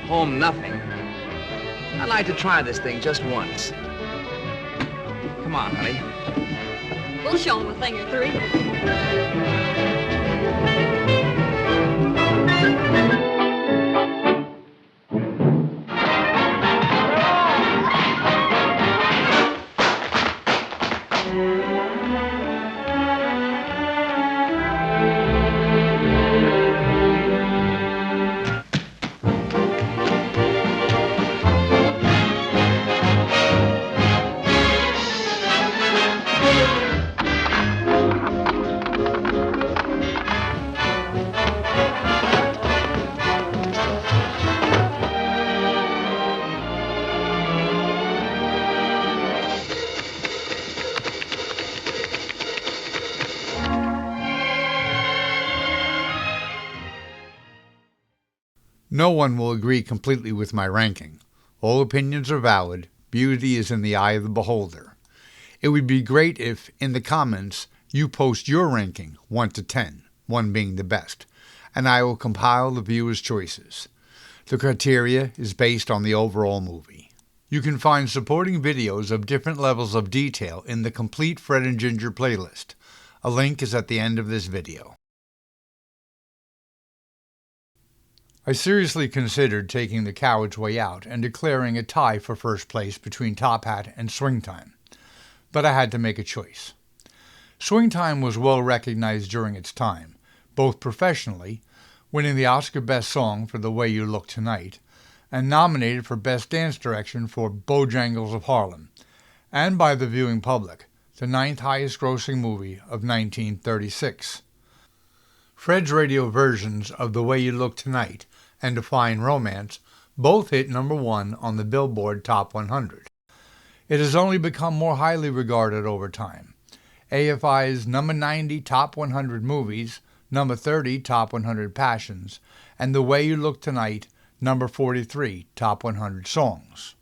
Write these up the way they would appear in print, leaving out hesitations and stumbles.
Home nothing. I'd like to try this thing just once. Come on, honey. We'll show him a thing or three. No one will agree completely with my ranking. All opinions are valid. Beauty is in the eye of the beholder. It would be great if, in the comments, you post your ranking 1 to 10, 1 being the best, and I will compile the viewers' choices. The criteria is based on the overall movie. You can find supporting videos of different levels of detail in the complete Fred and Ginger playlist. A link is at the end of this video. I seriously considered taking The Coward's Way Out and declaring a tie for first place between Top Hat and Swing Time, but I had to make a choice. Swing Time was well recognized during its time, both professionally, winning the Oscar Best Song for The Way You Look Tonight, and nominated for Best Dance Direction for Bojangles of Harlem, and by the viewing public, the 9th highest grossing movie of 1936. Fred's radio versions of The Way You Look Tonight and Defying Romance both hit number 1 on the Billboard Top 100. It has only become more highly regarded over time. AFI's number 90 Top 100 Movies, number 30 Top 100 Passions, and The Way You Look Tonight, number 43 Top 100 Songs.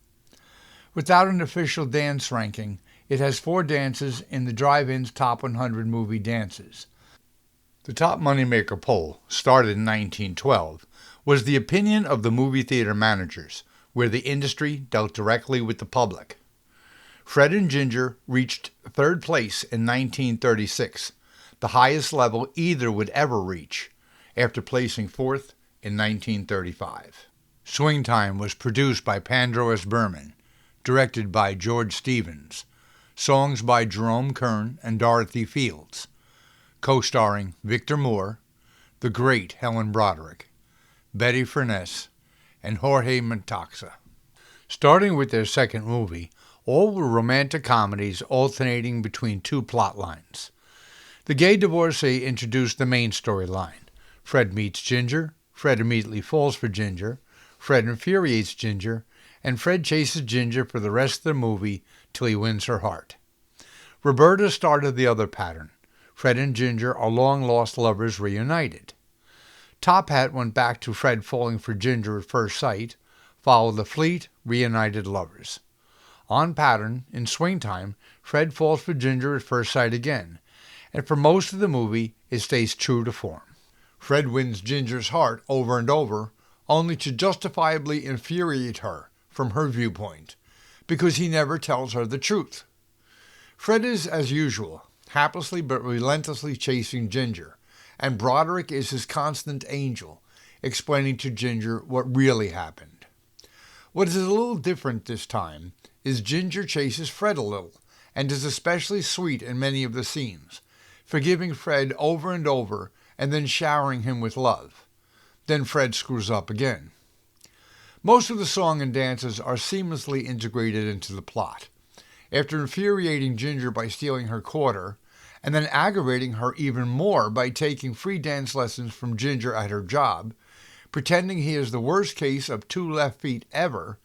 Without an official dance ranking, it has 4 dances in the Drive-In's Top 100 Movie Dances. The Top Moneymaker poll, started in 1912, was the opinion of the movie theater managers, where the industry dealt directly with the public. Fred and Ginger reached 3rd place in 1936, the highest level either would ever reach, after placing 4th in 1935. Swing Time was produced by Pandro S. Berman, directed by George Stevens, songs by Jerome Kern and Dorothy Fields, co-starring Victor Moore, the great Helen Broderick, Betty Furness, and Jorge Montaxa. Starting with their second movie, all were romantic comedies alternating between 2 plot lines. The gay divorcee introduced the main storyline. Fred meets Ginger, Fred immediately falls for Ginger, Fred infuriates Ginger, and Fred chases Ginger for the rest of the movie till he wins her heart. Roberta started the other pattern. Fred and Ginger are long-lost lovers reunited. Top Hat went back to Fred falling for Ginger at first sight, followed the Fleet, reunited lovers. On pattern, in Swing Time, Fred falls for Ginger at first sight again, and for most of the movie it stays true to form. Fred wins Ginger's heart over and over, only to justifiably infuriate her, from her viewpoint, because he never tells her the truth. Fred is, as usual, haplessly but relentlessly chasing Ginger, and Broderick is his constant angel, explaining to Ginger what really happened. What is a little different this time is Ginger chases Fred a little, and is especially sweet in many of the scenes, forgiving Fred over and over and then showering him with love. Then Fred screws up again. Most of the song and dances are seamlessly integrated into the plot. After infuriating Ginger by stealing her quarter, and then aggravating her even more by taking free dance lessons from Ginger at her job, pretending he is the worst case of 2 left feet ever,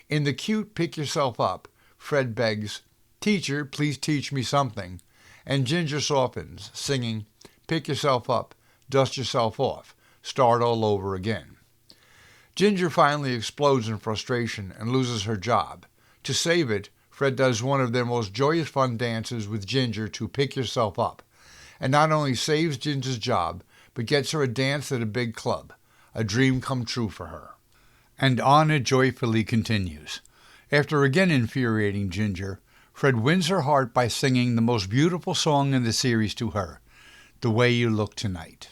in the cute Pick Yourself Up, Fred begs, "Teacher, please teach me something," and Ginger softens, singing, "Pick yourself up, dust yourself off, start all over again." Ginger finally explodes in frustration and loses her job. To save it, Fred does one of their most joyous fun dances with Ginger to Pick Yourself Up, and not only saves Ginger's job, but gets her a dance at a big club, a dream come true for her. And on it joyfully continues. After again infuriating Ginger, Fred wins her heart by singing the most beautiful song in the series to her, The Way You Look Tonight.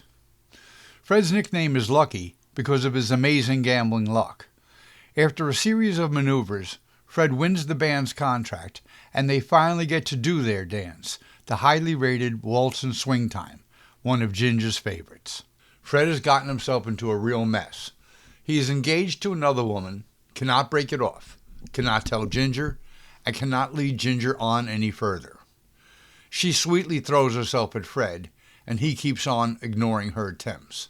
Fred's nickname is Lucky because of his amazing gambling luck. After a series of maneuvers, Fred wins the band's contract, and they finally get to do their dance, the highly rated Waltz and Swing Time, one of Ginger's favorites. Fred has gotten himself into a real mess. He is engaged to another woman, cannot break it off, cannot tell Ginger, and cannot lead Ginger on any further. She sweetly throws herself at Fred, and he keeps on ignoring her attempts.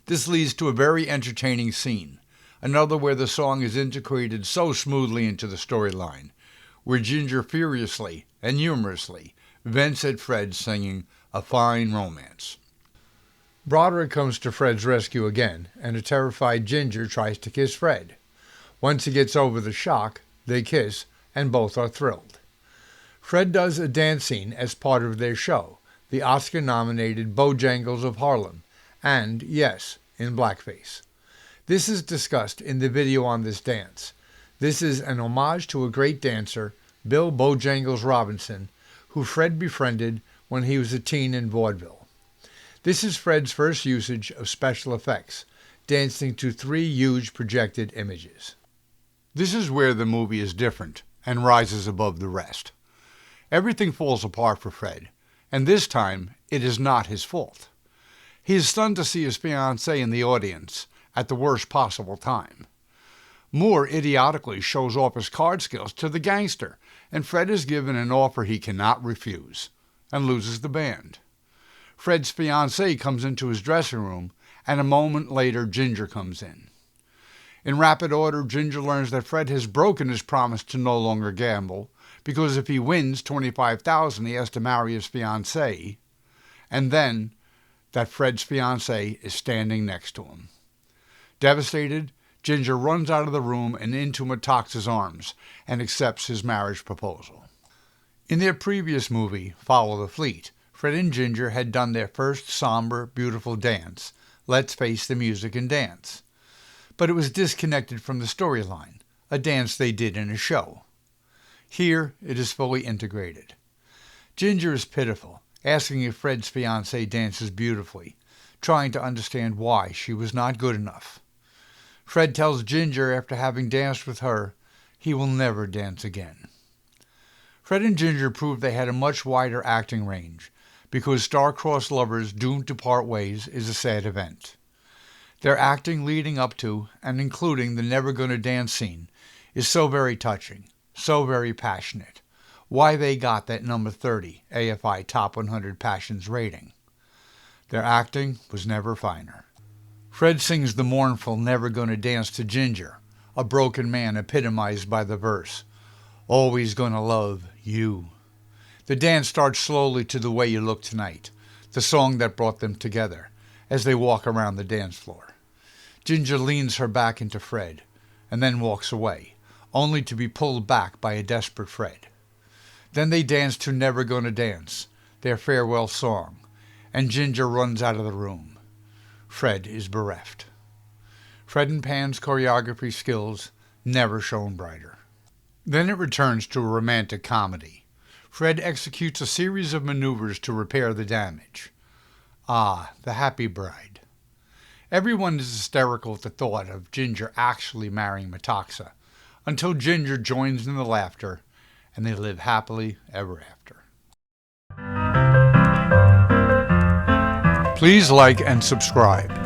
This leads to a very entertaining scene, another where the song is integrated so smoothly into the storyline, where Ginger furiously and humorously vents at Fred singing A Fine Romance. Broderick comes to Fred's rescue again, and a terrified Ginger tries to kiss Fred. Once he gets over the shock, they kiss, and both are thrilled. Fred does a dance scene as part of their show, the Oscar-nominated Bojangles of Harlem, and, yes, in blackface. This is discussed in the video on this dance. This is an homage to a great dancer, Bill Bojangles Robinson, who Fred befriended when he was a teen in vaudeville. This is Fred's first usage of special effects, dancing to 3 huge projected images. This is where the movie is different and rises above the rest. Everything falls apart for Fred, and this time it is not his fault. He is stunned to see his fiancée in the audience at the worst possible time. Moore idiotically shows off his card skills to the gangster, and Fred is given an offer he cannot refuse, and loses the band. Fred's fiancée comes into his dressing room, and a moment later Ginger comes in. In rapid order, Ginger learns that Fred has broken his promise to no longer gamble, because if he wins $25,000 he has to marry his fiancée, and then that Fred's fiancée is standing next to him. Devastated, Ginger runs out of the room and into Metox's arms and accepts his marriage proposal. In their previous movie, Follow the Fleet, Fred and Ginger had done their first somber, beautiful dance, Let's Face the Music and Dance. But it was disconnected from the storyline, a dance they did in a show. Here, it is fully integrated. Ginger is pitiful, asking if Fred's fiancée dances beautifully, trying to understand why she was not good enough. Fred tells Ginger after having danced with her, he will never dance again. Fred and Ginger proved they had a much wider acting range, because star-crossed lovers doomed to part ways is a sad event. Their acting leading up to and including the Never Gonna Dance scene is so very touching, so very passionate. Why they got that number 30 AFI Top 100 Passions rating. Their acting was never finer. Fred sings the mournful Never Gonna Dance to Ginger, a broken man epitomized by the verse, Always gonna love you. The dance starts slowly to The Way You Look Tonight, the song that brought them together, as they walk around the dance floor. Ginger leans her back into Fred, and then walks away, only to be pulled back by a desperate Fred. Then they dance to Never Gonna Dance, their farewell song, and Ginger runs out of the room. Fred is bereft. Fred and Pan's choreography skills never shone brighter. Then it returns to a romantic comedy. Fred executes a series of maneuvers to repair the damage. Ah, the happy bride. Everyone is hysterical at the thought of Ginger actually marrying Metoxa, until Ginger joins in the laughter, and they live happily ever after. Please like and subscribe.